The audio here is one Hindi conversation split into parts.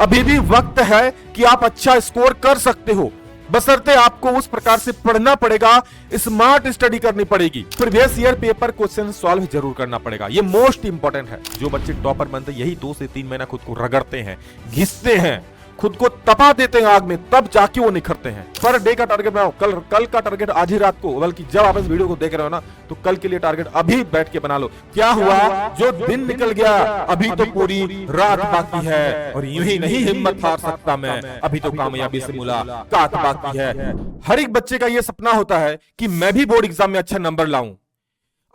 अभी भी वक्त है कि आप अच्छा स्कोर कर सकते हो, बशर्ते आपको उस प्रकार से पढ़ना पड़ेगा, स्मार्ट स्टडी करनी पड़ेगी, previous year paper question solve जरूर करना पड़ेगा। ये मोस्ट इंपॉर्टेंट है। जो बच्चे टॉपर बनते हैं यही 2 से 3 महीना खुद को रगड़ते हैं, घिसते हैं, खुद को तपा देते हैं आग में, तब जाके वो निखरते हैं। पर डे का टारगेट बनाओ, कल का टारगेट आज ही रात को, बल्कि जब आप इस वीडियो को देख रहे हो ना, तो कल के लिए टारगेट अभी बैठ के बना लो। क्या हुआ जो दिन निकल गया, अभी तो पूरी रात बाकी है, और यूं ही नहीं हिम्मत हार सकता मैं, अभी तो कामयाबी से मुलाकात बाकी है। हर एक बच्चे का यह सपना होता है कि मैं भी बोर्ड एग्जाम में अच्छा नंबर लाऊं।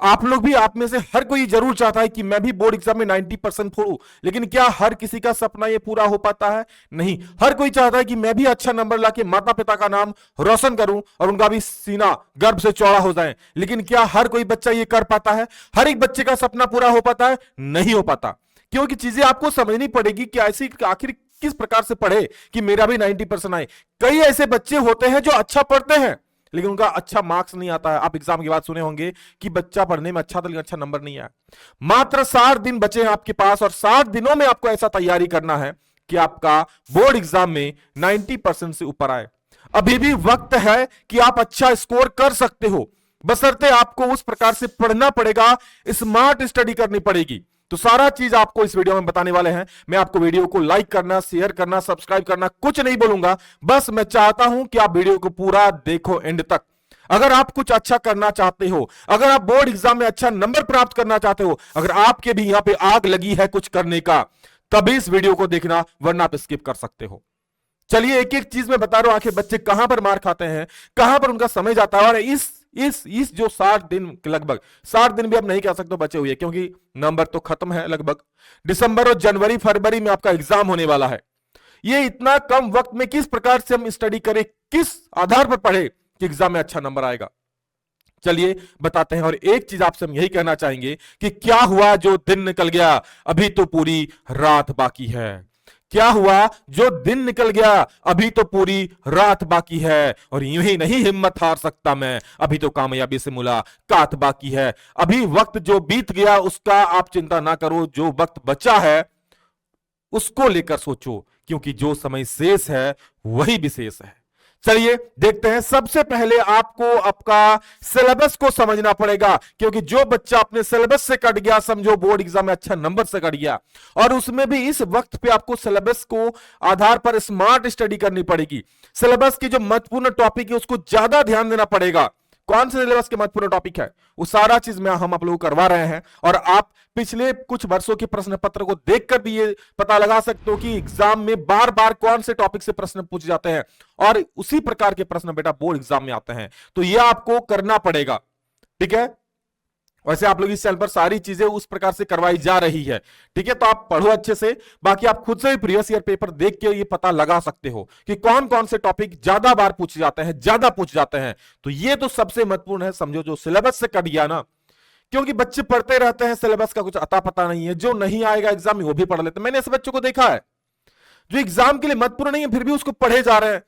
आप लोग भी, आप में से हर कोई जरूर चाहता है कि मैं भी बोर्ड एग्जाम में 90% फोड़ूं, लेकिन क्या हर किसी का सपना ये पूरा हो पाता है? नहीं। हर कोई चाहता है कि मैं भी अच्छा नंबर लाके माता पिता का नाम रोशन करूं और उनका भी सीना गर्व से चौड़ा हो जाए, लेकिन क्या हर कोई बच्चा ये कर पाता है? हर एक बच्चे का सपना पूरा हो पाता है? नहीं हो पाता, क्योंकि चीजें आपको समझनी पड़ेगी कि ऐसी आखिर किस प्रकार से पढ़े कि मेरा भी 90% आए। कई ऐसे बच्चे होते हैं जो अच्छा पढ़ते हैं लेकिन उनका अच्छा मार्क्स नहीं आता है। आप एग्जाम के बाद सुने होंगे कि बच्चा पढ़ने में अच्छा था लेकिन अच्छा नंबर नहीं आया। मात्र 60 दिन बचे हैं आपके पास, और 60 दिनों में आपको ऐसा तैयारी करना है कि आपका बोर्ड एग्जाम में 90% से ऊपर आए। अभी भी वक्त है कि आप अच्छा स्कोर कर सकते हो, बशर्ते आपको उस प्रकार से पढ़ना पड़ेगा, स्मार्ट स्टडी करनी पड़ेगी। तो सारा चीज आपको इस वीडियो में बताने वाले हैं। मैं आपको वीडियो को लाइक करना, शेयर करना, सब्सक्राइब करना कुछ नहीं बोलूंगा, बस मैं चाहता हूं कि आप वीडियो को पूरा देखो एंड तक। अगर आप कुछ अच्छा करना चाहते हो, अगर आप बोर्ड एग्जाम में अच्छा नंबर प्राप्त करना चाहते हो, अगर आपके भी यहां पे आग लगी है कुछ करने का, तभी इस वीडियो को देखना, वरना आप स्किप कर सकते हो। चलिए एक एक चीज में बता रहा हूं, आखिर बच्चे कहां पर मार खाते हैं, कहां पर उनका समय जाता है। और इस जो 60 दिन, लगभग 60 दिन भी अब नहीं कह सकते बचे हुए, क्योंकि नंबर तो खत्म है। लगभग दिसंबर और जनवरी फरवरी में आपका एग्जाम होने वाला है। ये इतना कम वक्त में किस प्रकार से हम स्टडी करें, किस आधार पर पढ़े कि एग्जाम में अच्छा नंबर आएगा, चलिए बताते हैं। और एक चीज आपसे हम यही कहना चाहेंगे कि क्या हुआ जो दिन निकल गया, अभी तो पूरी रात बाकी है। क्या हुआ जो दिन निकल गया, अभी तो पूरी रात बाकी है, और यूं ही नहीं हिम्मत हार सकता मैं, अभी तो कामयाबी से मुलाकात बाकी है। अभी वक्त जो बीत गया उसका आप चिंता ना करो, जो वक्त बचा है उसको लेकर सोचो, क्योंकि जो समय शेष है वही विशेष है। चलिए देखते हैं। सबसे पहले आपको आपका सिलेबस को समझना पड़ेगा, क्योंकि जो बच्चा अपने सिलेबस से कट गया, समझो बोर्ड एग्जाम में अच्छा नंबर से कट गया, और उसमें भी इस वक्त पे आपको सिलेबस को आधार पर स्मार्ट स्टडी करनी पड़ेगी। सिलेबस की जो महत्वपूर्ण टॉपिक है उसको ज्यादा ध्यान देना पड़ेगा। कौन से सिलेबस के महत्वपूर्ण टॉपिक है वो सारा चीज में हम आप लोगों को करवा रहे हैं, और आप पिछले कुछ वर्षों के प्रश्न पत्र को देखकर भी ये पता लगा सकते हो कि एग्जाम में बार बार कौन से टॉपिक से प्रश्न पूछे जाते हैं, और उसी प्रकार के प्रश्न बेटा बोर्ड एग्जाम में आते हैं। तो ये आपको करना पड़ेगा, ठीक है। वैसे आप लोग इस चैनल पर सारी चीजें उस प्रकार से करवाई जा रही है, ठीक है। तो आप पढ़ो अच्छे से, बाकी आप खुद से भी प्रीवियस ईयर पेपर देख के ये पता लगा सकते हो कि कौन कौन से टॉपिक ज्यादा बार पूछे जाते हैं, ज्यादा पूछे जाते हैं। तो ये तो सबसे महत्वपूर्ण है, समझो जो सिलेबस से कट गया ना, क्योंकि बच्चे पढ़ते रहते हैं, सिलेबस का कुछ अता पता नहीं है, जो नहीं आएगा एग्जाम में वो भी पढ़ लेते हैं। मैंने ऐसे बच्चों को देखा है जो एग्जाम के लिए महत्वपूर्ण नहीं है फिर भी उसको पढ़े जा रहे हैं।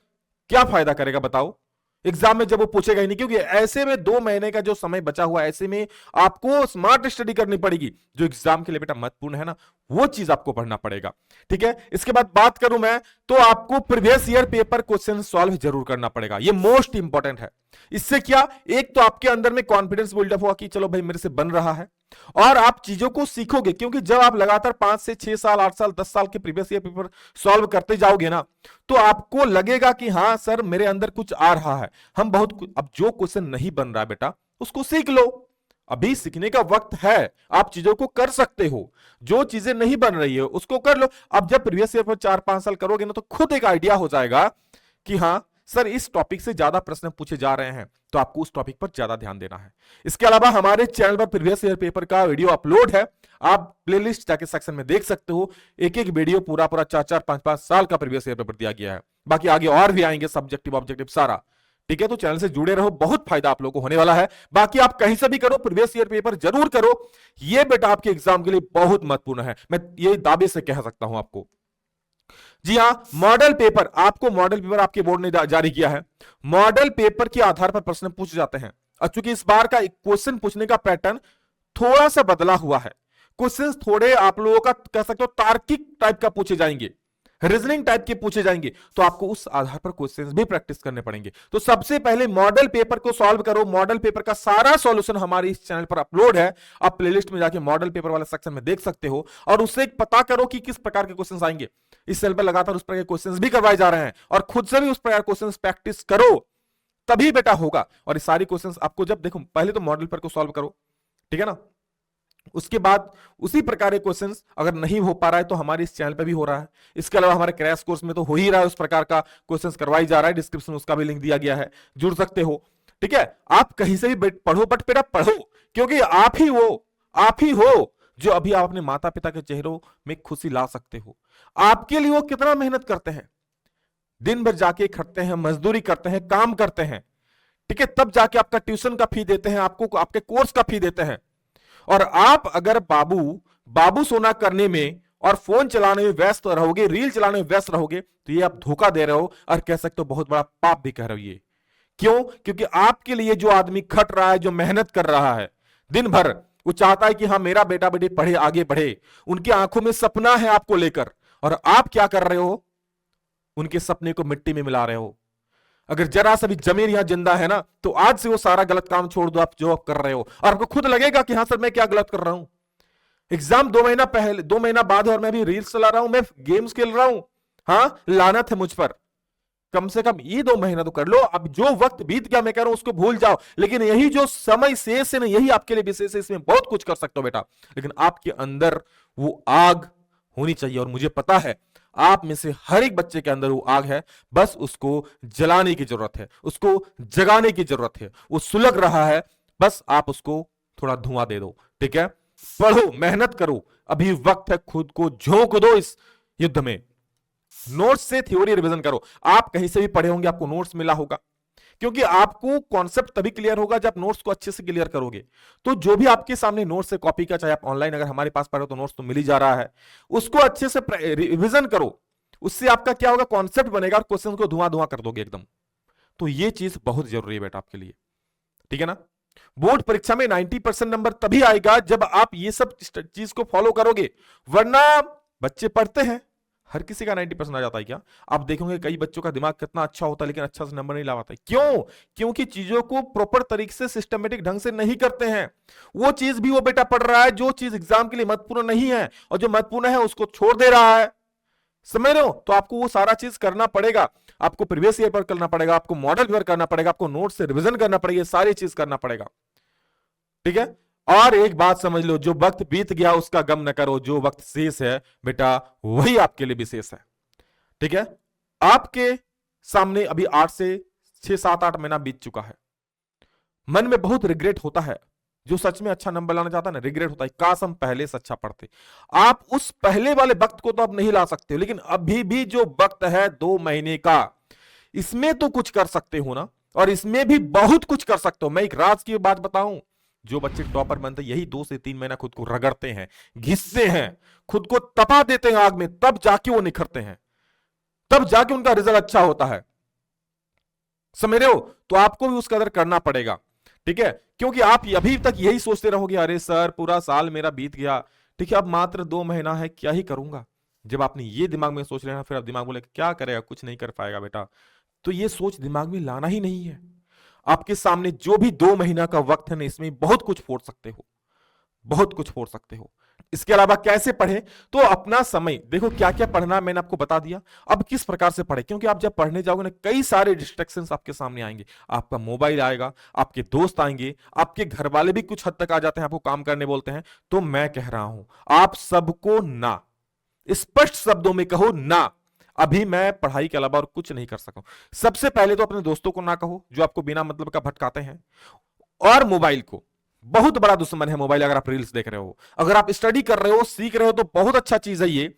क्या फायदा करेगा बताओ एग्जाम में, जब वो पूछेगा ही नहीं। क्योंकि ऐसे में 2 महीने का जो समय बचा हुआ है, ऐसे में आपको स्मार्ट स्टडी करनी पड़ेगी। जो एग्जाम के लिए बेटा महत्वपूर्ण है ना, वो चीज आपको पढ़ना पड़ेगा, ठीक है। इसके बाद बात करूं मैं, तो आपको previous year paper question solve जरूर करना पड़ेगा। ये मोस्ट इंपॉर्टेंट है। इससे क्या, एक तो आपके अंदर में कॉन्फिडेंस बिल्डअप हुआ कि चलो भाई मेरे से बन रहा है, और आप चीजों को सीखोगे। क्योंकि जब आप लगातार 5 से 6 साल, 8 साल, 10 साल के प्रीवियस ईयर पेपर सॉल्व करते जाओगे ना, तो आपको लगेगा कि हाँ सर मेरे अंदर कुछ आ रहा है। हम बहुत अब जो क्वेश्चन नहीं बन रहा बेटा उसको सीख लो, अभी सीखने का वक्त है। आप चीजों को कर सकते हो, जो चीजें नहीं बन रही है उसको कर लो। अब जब प्रीवियस ईयर पर 4-5 साल करोगे ना, तो खुद एक आइडिया हो जाएगा कि हाँ सर इस टॉपिक से ज्यादा प्रश्न पूछे जा रहे हैं, तो आपको उस टॉपिक पर ज्यादा ध्यान देना है। इसके अलावा हमारे चैनल पर प्रीवियस ईयर पेपर का वीडियो अपलोड है, आप प्लेलिस्ट जाके सेक्शन में देख सकते हो। एक एक वीडियो पूरा 4-4, 5-5 साल का प्रीवियस ईयर पेपर दिया गया है। बाकी आगे और भी आएंगे, सब्जेक्टिव ऑब्जेक्टिव सारा, ठीक है। तो चैनल से जुड़े रहो, बहुत फायदा आप लोगों को होने वाला है। बाकी आप कहीं से भी करो, प्रीवियस ईयर पेपर जरूर करो, ये बेटा आपके एग्जाम के लिए बहुत महत्वपूर्ण है, मैं ये दावे से कह सकता हूं आपको। जी हां, मॉडल पेपर, आपको मॉडल पेपर आपके बोर्ड ने जारी किया है। मॉडल पेपर के आधार पर प्रश्न पूछे जाते हैं, और चूंकि इस बार का क्वेश्चन पूछने का पैटर्न थोड़ा सा बदला हुआ है, क्वेश्चन थोड़े आप लोगों का कह सकते हो तार्किक टाइप का पूछे जाएंगे। रीजनिंग टाइप के पूछे जाएंगे, तो आपको उस आधार पर क्वेश्चंस भी प्रैक्टिस करने पड़ेंगे। तो सबसे पहले मॉडल पेपर को सॉल्व करो। मॉडल पेपर का सारा सॉल्यूशन हमारे इस चैनल पर अपलोड है, आप प्लेलिस्ट में जाके मॉडल पेपर वाला सेक्शन में देख सकते हो, और उससे पता करो कि किस प्रकार के क्वेश्चंस आएंगे। इस चैनल पर लगातार उस प्रकार के क्वेश्चंस भी करवाए जा रहे हैं, और खुद से भी उस प्रकार क्वेश्चंस प्रैक्टिस करो, तभी बेटा होगा। और ये सारी क्वेश्चंस आपको जब देखो, पहले तो मॉडल पेपर को सॉल्व करो, ठीक है ना, उसके बाद उसी प्रकार के क्वेश्चंस अगर नहीं हो पा रहा है तो हमारे इस चैनल पे भी हो रहा है। इसके अलावा हमारे क्रैश कोर्स में तो हो ही रहा है, उस प्रकार का क्वेश्चंस करवाई जा रहा है, डिस्क्रिप्शन में उसका भी लिंक दिया गया है, जुड़ सकते हो। ठीक है, आप कहीं से भी पढ़ो, बट बेटा पढ़ो, क्योंकि आप ही हो जो अभी आप अपने माता पिता के चेहरों में खुशी ला सकते हो। आपके लिए वो कितना मेहनत करते हैं, दिन भर जाके खटते हैं, मजदूरी करते हैं, काम करते हैं, ठीक है, तब जाके आपका ट्यूशन का फी देते हैं, आपको आपके कोर्स का फी देते हैं। और आप अगर बाबू सोना करने में और फोन चलाने में व्यस्त रहोगे, रील चलाने में व्यस्त रहोगे, तो ये आप धोखा दे रहे हो, और कह सकते हो बहुत बड़ा पाप भी कह रहे हो ये। क्यों? क्योंकि आपके लिए जो आदमी खट रहा है, जो मेहनत कर रहा है दिन भर, वो चाहता है कि हाँ मेरा बेटा बेटी पढ़े, आगे बढ़े, उनकी आंखों में सपना है आपको लेकर, और आप क्या कर रहे हो, उनके सपने को मिट्टी में मिला रहे हो। अगर जरा सा भी जमीन यहां जिंदा है ना, तो आज से वो सारा गलत काम छोड़ दो आप जो आप कर रहे हो, और आपको खुद लगेगा कि हाँ सर मैं क्या गलत कर रहा हूं। एग्जाम 2 महीना बाद है और मैं भी रील्स चला रहा हूं, मैं गेम्स खेल रहा हूं, हाँ लानत है मुझ पर। कम से कम ये 2 महीना तो कर लो। अब जो वक्त बीत गया मैं कह रहा हूं उसको भूल जाओ, लेकिन यही जो समय शेष है ना, यही आपके लिए विशेष है, इसमें बहुत कुछ कर सकते हो बेटा। लेकिन आपके अंदर वो आग होनी चाहिए, और मुझे पता है आप में से हर एक बच्चे के अंदर वो आग है, बस उसको जलाने की जरूरत है, उसको जगाने की जरूरत है। वो सुलग रहा है, बस आप उसको थोड़ा धुआं दे दो। ठीक है, पढ़ो, मेहनत करो, अभी वक्त है, खुद को झोंक दो इस युद्ध में। नोट्स से थ्योरी रिवीजन करो। आप कहीं से भी पढ़े होंगे, आपको नोट्स मिला होगा, क्योंकि आपको कॉन्सेप्ट तभी क्लियर होगा जब नोट्स को अच्छे से क्लियर करोगे। तो जो भी आपके सामने नोट्स से कॉपी का, चाहे आप ऑनलाइन अगर हमारे पास पढ़ो तो नोट्स तो मिल ही जा रहा है, उसको अच्छे से रिवीजन करो। उससे आपका क्या होगा, कॉन्सेप्ट बनेगा, और क्वेश्चन को धुआं धुआं कर दोगे एकदम। तो ये चीज बहुत जरूरी है बेटा आपके लिए, ठीक है ना। बोर्ड परीक्षा में 90% नंबर तभी आएगा जब आप ये सब चीज को फॉलो करोगे, वरना बच्चे पढ़ते हैं, हर किसी का 90% आ जाता है क्या? आप देखोगे कई बच्चों का दिमाग कितना अच्छा होता है, लेकिन अच्छा से नंबर नहीं ला पाता है। क्यों? क्योंकि चीजों को प्रॉपर तरीके से, सिस्टमेटिक ढंग से नहीं करते हैं। वो चीज भी वो बेटा पढ़ रहा है जो चीज एग्जाम के लिए महत्वपूर्ण नहीं है, और जो महत्वपूर्ण है उसको छोड़ दे रहा है। समझ रहे हो? तो आपको वो सारा चीज करना पड़ेगा। आपको प्रीवियस ईयर पर करना पड़ेगा, आपको मॉडल पेपर करना पड़ेगा, आपको नोट से रिविजन करना पड़ेगा, सारी चीज करना पड़ेगा। ठीक है, और एक बात समझ लो, जो वक्त बीत गया उसका गम न करो, जो वक्त शेष है बेटा वही आपके लिए विशेष है। ठीक है, आपके सामने अभी 8 से 6, 7, 8 महीना बीत चुका है। मन में बहुत रिग्रेट होता है, जो सच में अच्छा नंबर लाना चाहता है ना, रिग्रेट होता है, काश हम पहले से अच्छा पढ़ते। आप उस पहले वाले वक्त को तो अब नहीं ला सकते, लेकिन अभी भी जो वक्त है 2 महीने का, इसमें तो कुछ कर सकते हो ना, और इसमें भी बहुत कुछ कर सकते हो। मैं एक राज की बात बताऊं, जो बच्चे टॉपर बनते यही 2 से 3 महीना खुद को रगड़ते हैं, घिसते हैं, खुद को तपा देते हैं आग में, तब जाके वो निखरते हैं, तब जाके उनका रिजल्ट अच्छा होता है। समझ रहे हो? तो आपको भी उस कदर करना पड़ेगा। ठीक है, क्योंकि आप अभी तक यही सोचते रहोगे, अरे सर पूरा साल मेरा बीत गया, ठीक है अब मात्र 2 महीना है, क्या ही करूंगा। जब आपने ये दिमाग में सोच लेना, फिर आप दिमाग बोले क्या करेगा, कुछ नहीं कर पाएगा बेटा, तो ये सोच दिमाग में लाना ही नहीं है। आपके सामने जो भी 2 महीना का वक्त है ना, इसमें बहुत कुछ फोड़ सकते हो, बहुत कुछ फोड़ सकते हो। इसके अलावा कैसे पढ़े, तो अपना समय देखो, क्या क्या पढ़ना मैंने आपको बता दिया। अब किस प्रकार से पढ़े, क्योंकि आप जब पढ़ने जाओगे ना, कई सारे डिस्ट्रैक्शंस आपके सामने आएंगे। आपका मोबाइल आएगा, आपके दोस्त आएंगे, आपके घर वाले भी कुछ हद तक आ जाते हैं, आपको काम करने बोलते हैं। तो मैं कह रहा हूं, आप सबको ना, स्पष्ट शब्दों में कहो ना, अभी मैं पढ़ाई के अलावा और कुछ नहीं कर सकूं। सबसे पहले तो अपने दोस्तों को ना कहो जो आपको बिना मतलब का भटकाते हैं, और मोबाइल को, बहुत बड़ा दुश्मन है मोबाइल। अगर आप रील्स देख रहे हो, अगर आप स्टडी कर रहे हो, सीख रहे हो, तो बहुत अच्छा चीज है ये।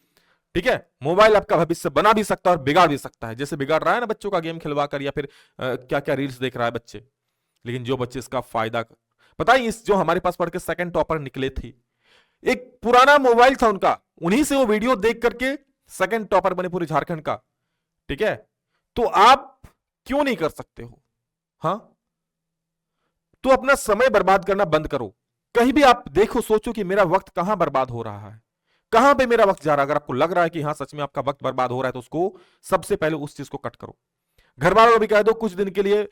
ठीक है, मोबाइल आपका भविष्य बना भी सकता है और बिगाड़ भी सकता है, जैसे बिगाड़ रहा है ना बच्चों का गेम खिलवा कर, या फिर क्या क्या रील्स देख रहा है बच्चे। लेकिन जो बच्चे इसका फायदा, पता है इस जो हमारे पास पढ़ के सेकंड टॉपर निकले थे, एक पुराना मोबाइल था उनका, उन्हीं से वो वीडियो देख करके सेकंड टॉपर बने पूरे झारखंड का। ठीक है, तो आप क्यों नहीं कर सकते हो? हां, तो अपना समय बर्बाद करना बंद करो। कहीं भी आप देखो, सोचो कि मेरा वक्त कहां बर्बाद हो रहा है, कहां पे मेरा वक्त जा रहा है। अगर आपको लग रहा है कि हाँ सच में आपका वक्त बर्बाद हो रहा है तो उसको सबसे पहले उस चीज को कट करो। घर वालों को भी कह दो कुछ दिन के लिए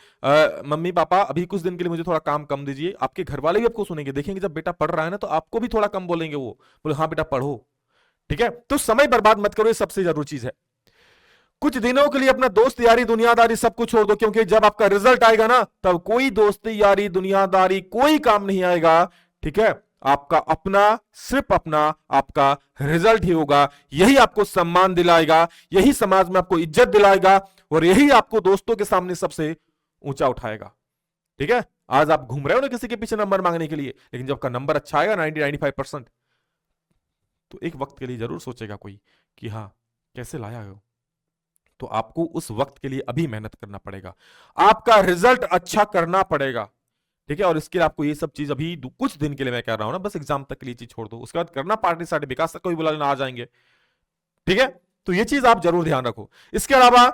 मम्मी पापा अभी कुछ दिन के लिए मुझे थोड़ा काम कम दीजिए। आपके घर वाले भी आपको सुनेंगे, देखेंगे जब बेटा पढ़ रहा है ना तो आपको भी थोड़ा कम बोलेंगे, वो बोले हाँ बेटा पढ़ो। ठीक है, तो समय बर्बाद मत करो, ये सबसे जरूरी चीज है। कुछ दिनों के लिए अपना दोस्त यारी दुनियादारी सब कुछ छोड़ दो, क्योंकि जब आपका रिजल्ट आएगा ना तब कोई दोस्ती यारी दुनियादारी कोई काम नहीं आएगा। ठीक है, आपका अपना सिर्फ अपना आपका रिजल्ट ही होगा, यही आपको सम्मान दिलाएगा, यही समाज में आपको इज्जत दिलाएगा और यही आपको दोस्तों के सामने सबसे ऊंचा उठाएगा। ठीक है, आज आप घूम रहे हो ना किसी के पीछे नंबर मांगने के लिए, लेकिन जब आपका नंबर अच्छा आएगा 90-95% तो एक वक्त के लिए जरूर सोचेगा कोई कि हाँ कैसे लाया हो। तो आपको उस वक्त के लिए अभी मेहनत करना पड़ेगा, आपका रिजल्ट अच्छा करना पड़ेगा। ठीक है, और इसके लिए आपको ये सब चीज अभी कुछ दिन के लिए मैं कह रहा हूं ना, बस एग्जाम तक के लिए चीज छोड़ दो, उसके बाद करना पार्टी सार्टी, विकास तक कोई बुला लेना आ जाएंगे। ठीक है, तो ये चीज आप जरूर ध्यान रखो। इसके अलावा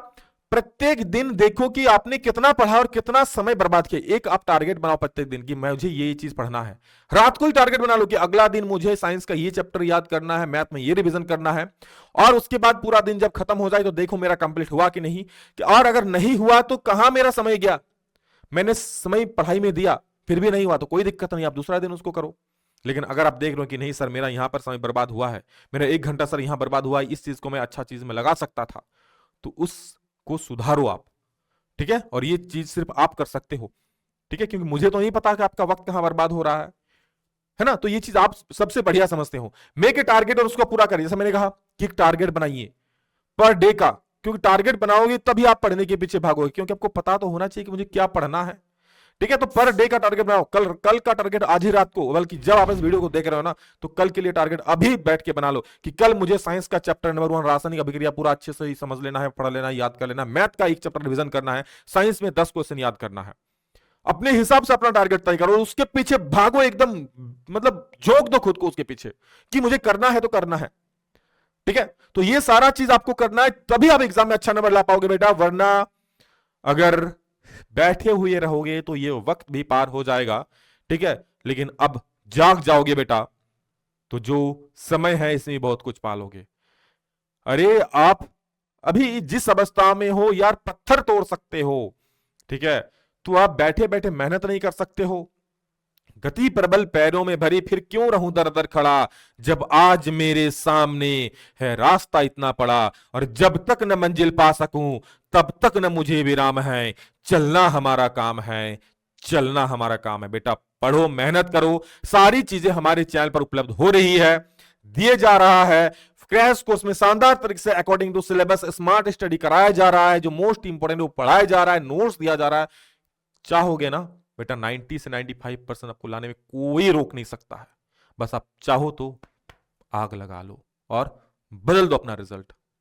प्रत्येक दिन देखो कि आपने कितना पढ़ा और कितना समय बर्बाद किया। एक आप टारगेट बनाओ प्रत्येक दिन की मुझे ये चीज पढ़ना है। रात को ही टारगेट बना लो कि अगला दिन मुझे साइंस का ये चैप्टर याद करना है, मैथ में ये रिवीजन करना है। और उसके बाद पूरा दिन जब खत्म हो जाए तो देखो मेरा कंप्लीट हुआ कि नहीं, और अगर नहीं हुआ तो कहां मेरा समय गया। मैंने समय पढ़ाई में दिया फिर भी नहीं हुआ तो कोई दिक्कत नहीं, आप दूसरा दिन उसको करो। लेकिन अगर आप देख रहे हो कि नहीं सर मेरा यहां पर समय बर्बाद हुआ है, मेरा 1 घंटा सर यहां बर्बाद हुआ है, इस चीज को मैं अच्छा चीज में लगा सकता था, तो उसको सुधारो आप। ठीक है, और ये चीज सिर्फ आप कर सकते हो। ठीक है, क्योंकि मुझे तो नहीं पता कि आपका वक्त कहां बर्बाद हो रहा है ना। तो ये चीज आप सबसे बढ़िया समझते हो। मेक ए टारगेट और उसको पूरा करिए। जैसे मैंने कहा कि एक टारगेट बनाइए पर डे का, क्योंकि टारगेट बनाओगे तभी आप पढ़ने के पीछे भागोगे, क्योंकि आपको पता तो होना चाहिए कि मुझे क्या पढ़ना है। ठीक है, तो पर डे का टारगेट बनाओ। कल का टारगेट आज ही रात को, बल्कि जब आप इस वीडियो को देख रहे हो ना तो कल के लिए टारगेट अभी बैठ के बना लो कि कल मुझे साइंस का चैप्टर नंबर 1 रासायनिक अभिक्रिया पूरा अच्छे से ही समझ लेना है, पढ़ लेना है, याद कर लेना है। मैथ का एक चैप्टर रिवीजन करना है, साइंस में 10 क्वेश्चन याद करना है। अपने हिसाब से अपना टारगेट तय करो, उसके पीछे भागो एकदम, मतलब झोंक दो खुद को उसके पीछे कि मुझे करना है तो करना है। ठीक है, तो ये सारा चीज आपको करना है, तभी आप एग्जाम में अच्छा नंबर ला पाओगे बेटा। वरना अगर बैठे हुए रहोगे तो ये वक्त भी पार हो जाएगा। ठीक है, लेकिन अब जाग जाओगे बेटा तो जो समय है इसमें बहुत कुछ पालोगे। अरे आप अभी जिस अवस्था में हो यार, पत्थर तोड़ सकते हो। ठीक है, तो आप बैठे बैठे मेहनत नहीं कर सकते हो। गति प्रबल पैरों में भरी फिर क्यों रहूं दर दर खड़ा, जब आज मेरे सामने है रास्ता इतना पड़ा। और जब तक न मंजिल पा सकूं तब तक न मुझे विराम है, चलना हमारा काम है, चलना हमारा काम है। बेटा पढ़ो, मेहनत करो, सारी चीजें हमारे चैनल पर उपलब्ध हो रही है, दिए जा रहा है। क्रैश कोर्स में शानदार तरीके से according to syllabus smart study कराया जा रहा है, जो मोस्ट इंपोर्टेंट वो पढ़ाया जा रहा है, नोट्स दिया जा रहा है। चाहोगे ना बेटा 90 से 95% आपको लाने में कोई रोक नहीं सकता है। बस आप चाहो तो आग लगा लो और बदल दो अपना रिजल्ट।